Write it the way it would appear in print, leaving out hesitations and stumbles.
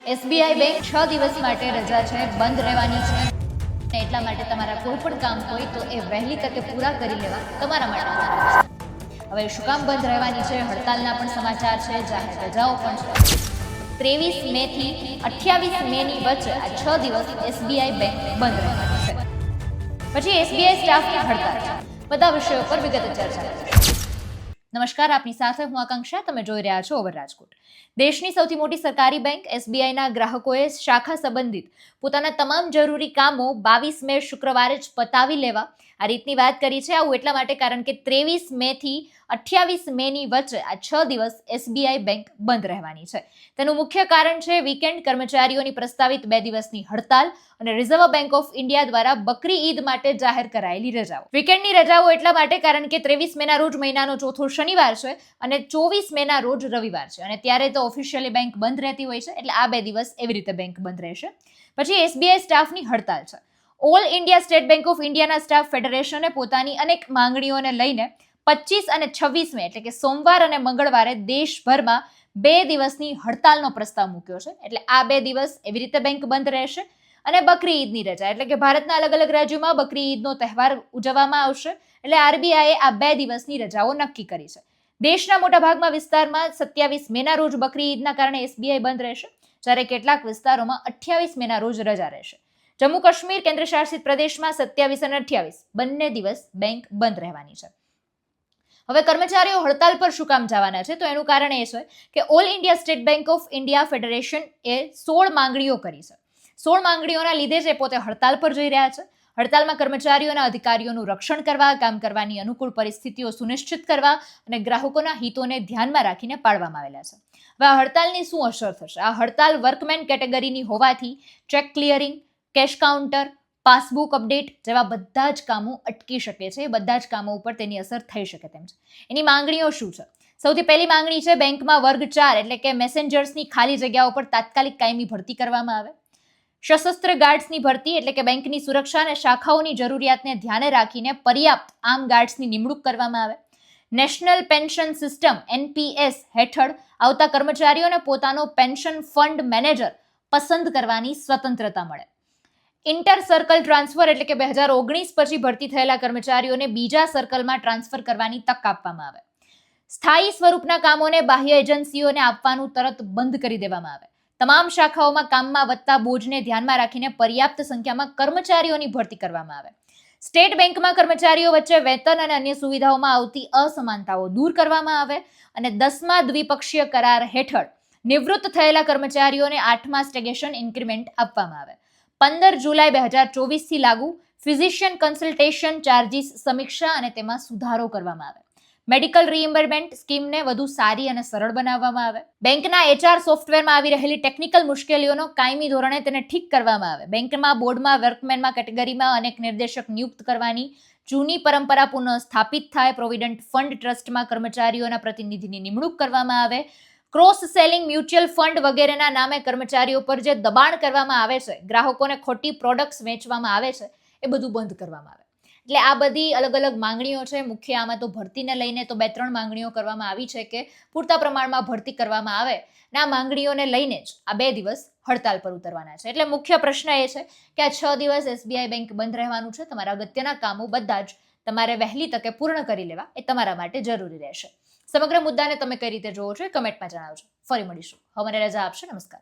SBI bank 6 દિવસ માટે રજા છે, બંધ રહેવાની છે. એટલા માટે તમારા કોઈ પણ કામ હોય તો એ વહેલી તકે પૂરા કરી લેવા તમારા માટે જરૂરી છે. હવે શું કામ બંધ રહેવાની છે? હડતાલના પણ સમાચાર છે, જાહેર રજાઓ પણ છે. 23 મે થી 28 મે ની વચ્ચે આ 6 દિવસ એસબીઆઈ બેંક બંધ રહેવાની છે. પછી એસબીઆઈ સ્ટાફની હડતાલ છે. બધા વિષયો પર વિગતે ચર્ચા કરીશું. નમસ્કાર, આપની સાથે હું આકાંક્ષા. તમે જોઈ રહ્યા છો ઓવર રાજકોટ. દેશની સૌથી મોટી સરકારી બેંક એસબીઆઈના ગ્રાહકોએ શાખા સંબંધિત પોતાના તમામ જરૂરી કામો 22 મે શુક્રવારે જ પતાવી લેવા આ રીતની વાત કરી છે. આવું એટલા માટે કારણ કે 23 મે થી 28 મે ની વચ્ચે આ 6 દિવસ એસબીઆઈ બેંક બંધ રહેવાની છે. તેનું મુખ્ય કારણ છે વીકેન્ડ કર્મચારીઓની પ્રસ્તાવિત 2 દિવસની હડતાલ અને રિઝર્વ બેંક ઓફ ઇન્ડિયા દ્વારા બકરી ઈદ માટે જાહેર કરાયેલી રજાઓ. વીકેન્ડની રજાઓ એટલા માટે કારણ કે 23 મેના રોજ મહિનાનો ચોથો શનિવાર છે અને 24 મેના રોજ રવિવાર છે અને ત્યારે તો ઓફિશિયલી બેંક બંધ રહેતી હોય છે, એટલે આ 2 દિવસ એવી રીતે બેંક બંધ રહેશે. પછી એસબીઆઈ સ્ટાફની હડતાલ છે. All India State Bank of ઇન્ડિયાના સ્ટાફ ફેડરેશને પોતાની અનેક માંગણીઓને લઈને 25 અને 26 મે એટલે કે સોમવાર અને મંગળવારે દેશભરમાં 2 દિવસની હડતાલનો પ્રસ્તાવ મૂક્યો છે. એટલે આ 2 દિવસ એવી રીતે બેંક બંધ રહેશે અને બકરી ઈદની રજા એટલે કે ભારતના અલગ અલગ રાજ્યોમાં બકરી ઈદનો તહેવાર ઉજવવામાં આવશે, એટલે આરબીઆઈએ આ 2 દિવસની રજાઓ નક્કી કરી છે. દેશના મોટાભાગના વિસ્તારમાં 27 મેના રોજ બકરી ઈદના કારણે એસબીઆઈ બંધ રહેશે, જ્યારે કેટલાક વિસ્તારોમાં 28 મેના રોજ રજા રહેશે. જમ્મુ કાશ્મીર કેન્દ્ર શાસિત પ્રદેશમાં 27 અને 28 બંને દિવસ બેંક બંધ રહેવાની છે. હવે કર્મચારીઓ હડતાલ પર શું કામ જવાના છે? તો એનું કારણ એ છે કે all India State Bank of India Federation એ 16 માંગણીઓ કરી છે. 16 માંગણીઓના લીધે જ પોતે હડતાલ પર જઈ રહ્યા છે. હડતાલમાં કર્મચારીઓના અધિકારીઓનું રક્ષણ કરવા, કામ કરવાની અનુકૂળ પરિસ્થિતિઓ સુનિશ્ચિત કરવા અને ગ્રાહકોના હિતોને ધ્યાનમાં રાખીને પાડવામાં આવેલા છે. હવે આ હડતાલની શું અસર થશે? આ હડતાલ વર્કમેન કેટેગરીની હોવાથી check clearing, cash counter, passbook update જેવા બધા જ કામો અટકી શકે છે. બધા જ કામો ઉપર તેની અસર થઈ શકે તેમ છે. એની માંગણીઓ શું છે? સૌથી પહેલી માંગણી છે બેંકમાં વર્ગ 4 એટલે કે મેસેન્જર્સની ખાલી જગ્યાઓ પર તાત્કાલિક કાયમી ભરતી કરવામાં આવે. સશસ્ત્ર ગાર્ડ્સની ભરતી એટલે કે બેંકની સુરક્ષા અને શાખાઓની જરૂરિયાતને ધ્યાને રાખીને પર્યાપ્ત આર્મ ગાર્ડ્સની નિમણૂક કરવામાં આવે. નેશનલ પેન્શન સિસ્ટમ એનપીએસ હેઠળ આવતા કર્મચારીઓને પોતાનો પેન્શન ફંડ મેનેજર પસંદ કરવાની સ્વતંત્રતા મળે. ઇન્ટર સર્કલ ટ્રાન્સફર એટલે કે 2019 પછી ભરતી થયેલા કર્મચારીઓને બીજા સર્કલમાં ટ્રાન્સફર કરવાની તક આપવામાં આવે. સ્થાયી સ્વરૂપના કામોને બાહ્ય એજન્સીઓને આપવાનું તરત બંધ કરી દેવામાં આવે. તમામ શાખાઓમાં કામમાં વધતા બોજને ધ્યાનમાં રાખીને પર્યાપ્ત સંખ્યામાં કર્મચારીઓની ભરતી કરવામાં આવે. સ્ટેટ બેંકમાં કર્મચારીઓ વચ્ચે વેતન અને અન્ય સુવિધાઓમાં આવતી અસમાનતાઓ દૂર કરવામાં આવે અને 10મા દ્વિપક્ષીય કરાર હેઠળ નિવૃત્ત થયેલા કર્મચારીઓને 8મા સ્ટેગેશન ઇન્ક્રીમેન્ટ આપવામાં આવે. 15 જુલાઈ 2024 થી લાગુ ફિઝિશિયન કન્સલ્ટેશન ચાર્જીસ સમીક્ષા અને તેમાં સુધારો કરવામાં આવે. મેડિકલ રીઇમ્બર્સમેન્ટ સ્કીમને વધુ સારી અને સરળ બનાવવામાં આવે. બેંકના એચઆર સોફ્ટવેરમાં આવી રહેલી ટેકનિકલ મુશ્કેલીઓનો કાયમી ધોરણે તેને ઠીક કરવામાં આવે. બેંકમાં બોર્ડમાં વર્કમેનમાં કેટેગરીમાં અનેક નિર્દેશક નિયુક્ત કરવાની જૂની પરંપરા પુનઃ સ્થાપિત થાય. પ્રોવિડન્ટ ફંડ ટ્રસ્ટમાં કર્મચારીઓના પ્રતિનિધિની નિમણૂક કરવામાં આવે. ક્રોસ સેલિંગ, મ્યુચ્યુઅલ ફંડ વગેરેના નામે કર્મચારીઓ પર જે દબાણ કરવામાં આવે છે, ગ્રાહકોને ખોટી પ્રોડક્ટ્સ વેચવામાં આવે છે, એ બધું બંધ કરવામાં આવે. એટલે આ બધી અલગ અલગ માંગણીઓ છે. મુખ્ય આમાં તો ભરતીને લઈને તો 2-3 માંગણીઓ કરવામાં આવી છે કે પૂરતા પ્રમાણમાં ભરતી કરવામાં આવે. આ માંગણીઓને લઈને જ આ 2 દિવસ હડતાલ પર ઉતરવાના છે. એટલે મુખ્ય પ્રશ્ન એ છે કે આ 6 દિવસ એસબીઆઈ બેંક બંધ રહેવાનું છે. તમારા અગત્યના કામો બધા જ તમારે વહેલી તકે પૂર્ણ કરી લેવા એ તમારા માટે જરૂરી રહેશે. સમગ્ર મુદ્દાને તમે કઈ રીતે જોવો છો એ કમેન્ટમાં જણાવજો. ફરી મળીશું. હવે મને રજા આપશો. નમસ્કાર.